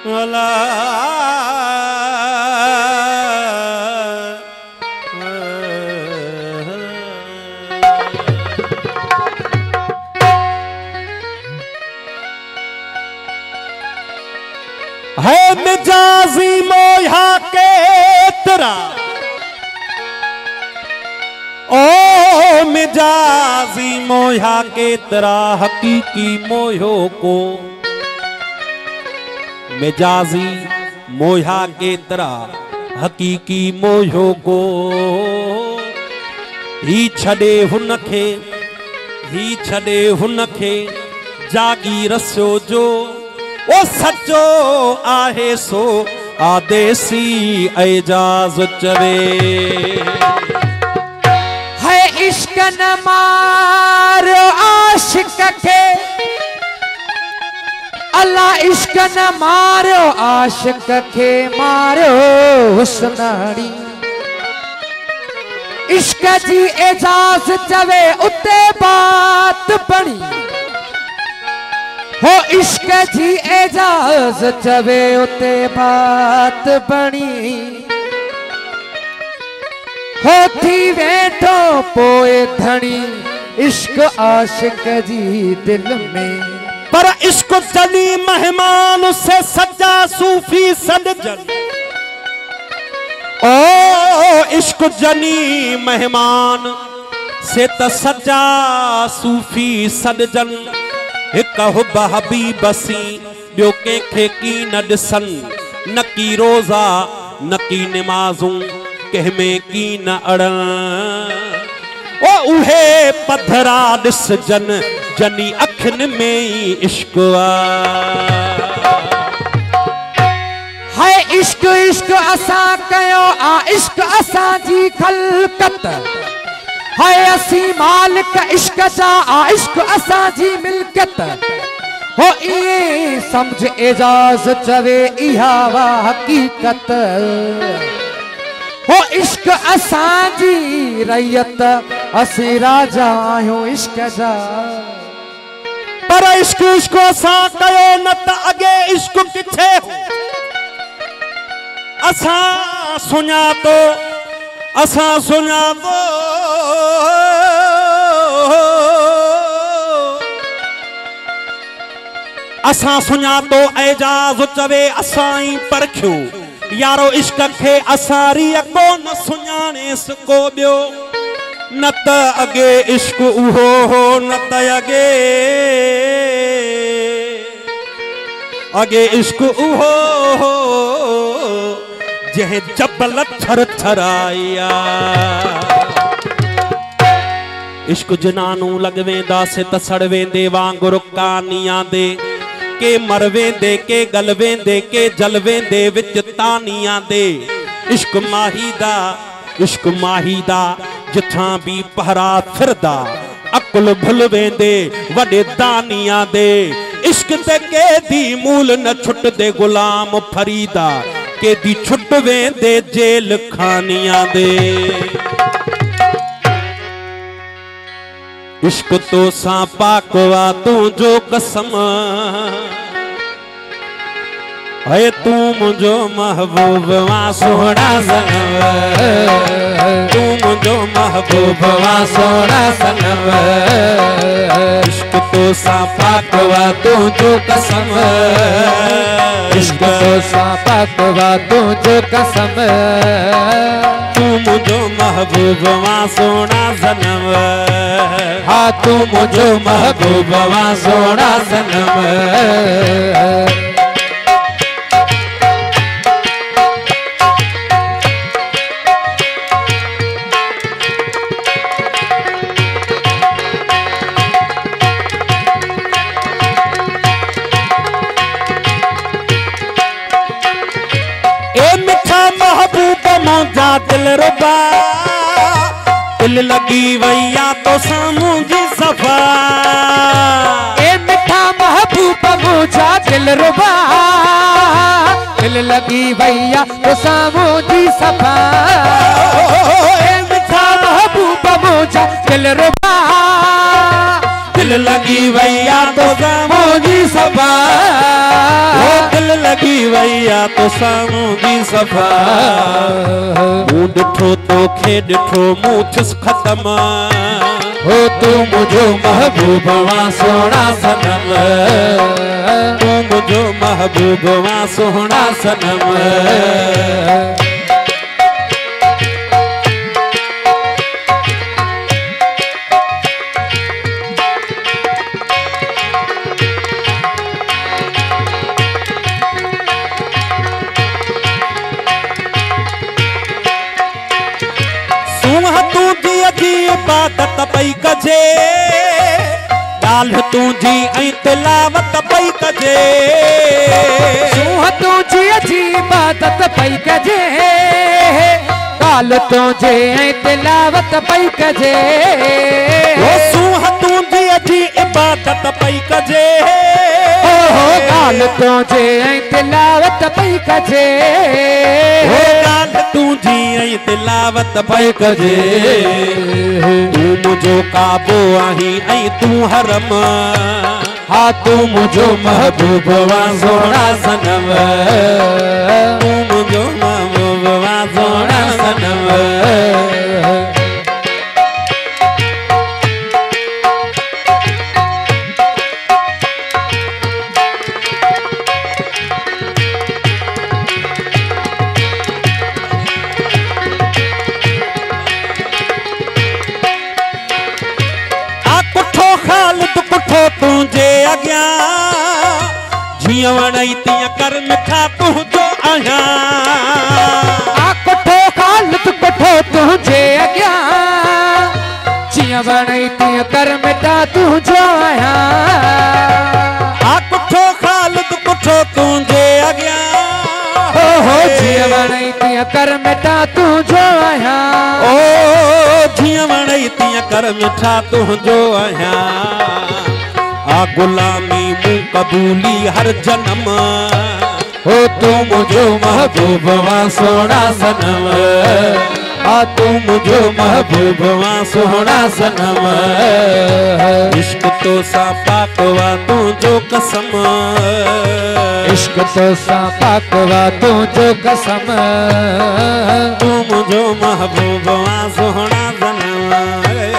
अला है मिजाजी मोया के तेरा ओ मिजाजी मोया के तेरा हकीकी मोयो को मिजाजी मोया के तरह हकीकी मोयो को ही छड़े हुनखे जागी रस्यो जो ओ सचो आहे सो आदेसी एजाज चवे है इश्क न मारो आशिक के अल्लाह इश्क न मारो आशिक के मारो हुस्नाड़ी इश्क जी एजाज चवे उते बात बनी हो इश्क जी एजाज चवे उते बात बनी हो थी वेठो पोए धनी इश्क आशिक जी दिल में पर इश्क जनी मेहमान से सच्चा सूफी सदजन ओ इश्क जनी मेहमान से त सच्चा सूफी सदजन एक हुब हबीब सी बियो कंहिंखे की न ॾिसन न की रोज़ा न की नमाज़ूं कंहिंमें की न अड़न ओ उहे पथरा ॾिस जनी अखिन में ही इश्क है इश्क इश्क असा कयो आ इश्क असा जी खलकत है असी मालिक इश्क जा आ इश्क असा जी मिल्कत हो ये समझ एजाज चवे इहा वा हकीकत हो इश्क असा जी रैयत असी राजा आहियूं इश्क जा पर इश्क इश्क असा कयो न त अगे इश्क किथे असा सुञातो असा सुञातो एजाज चवे असाई परखियो यारो इश्क खे असारी को न सुञाणे सको बियो न त अगे इश्क उहो हो न त अगे इश्क उहो हो जह जबल थर थराया इश्क जनानू लग वेंदासे त सड़ वेंदे वांगुर कानियां दे के मर वेंदे के गल वेंदे के जल वेंदे विच तानियां दे इश्क माहीदा जिथां भी पहरा फिरदा अकुल भुल वेंदे वडे दानियां दे इश्क ते के दी मूल न छुट दे गुलाम फरीदा के दी छुट वेंदे जेल खानियां दे इश्क तो सा पाकवा तू जो कसम है तू मुझो महबूब वा सोना सनम तू मुझो महबूब वा सोना सनम इश्क तो सा पाकवा तू जो कसम इश्क तो सा पाकवा तू जो कसम तू मुझो महबूब वा सोना सनम हाँ तू मुझो महबूब वा सोना सनम दिल रुबा दिल लगी वैया तो सामू जी सफा ए मिठा महबूब मुझा दिल रुबा दिल लगी वैया तो सामू जी सफा ए मिठा महबूब मुझा दिल रुबा दिल लगी वैया तो सामू जी सफा दिल लगी वैया तो सामूं जी सफ़ा मूं ॾिठो तोखे ॾिठो मूं थियुसि ख़तम हो तू मुझो महबूब वा सोना सनम तूं मुझो महबूब वा सोना सनम इबादत पई कजे ॻाल्हि तुंहिंजी ऐं तिलावत पई कजे सूंह तुंहिंजी इबादत पई कजे ॻाल्हि तुंहिंजी ऐं तिलावत पई कजे सूंह तुंहिंजी इबादत पई कजे ॻाल्हि तुंहिंजी ऐं तिलावत पई कजे ॻाल्हि तुंहिंजी ऐं तिलावत पई कजे तूं मुझो काबो आहीं ऐं तूं हरम हा तू मुझो महबूब वा सोना सनम तूं मुझो महबूब वा सोना सनम तुझे अॻियां जीअं वणई तीअं कर मिठा तुंहिंजो आहियां कुठो ख़ालिद कुठो तुंहिंजे अॻियां जीअं वणई तीअं कर मिठा तुंहिंजो आहियां कुठो ख़ालिद कुठो तुंहिंजे अॻियां जीअं वणई तीअं कर मिठा तुंहिंजो आहियां जीअं वणई तीअं कर मिठा तुंहिंजो आहियां गुलामी मूं कबूली हर जन्म हो तू मुझो महबूब वा सोना सनम तू मुझो महबूब वा सोना सनम इश्क तो सा पाक वा तुझो कसम इश्क तो सा पाक वा तुझो कसम तू मुझो महबूब वा सोना सनम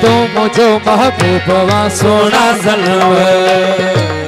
तू मुझो महबूब वा सोना सनम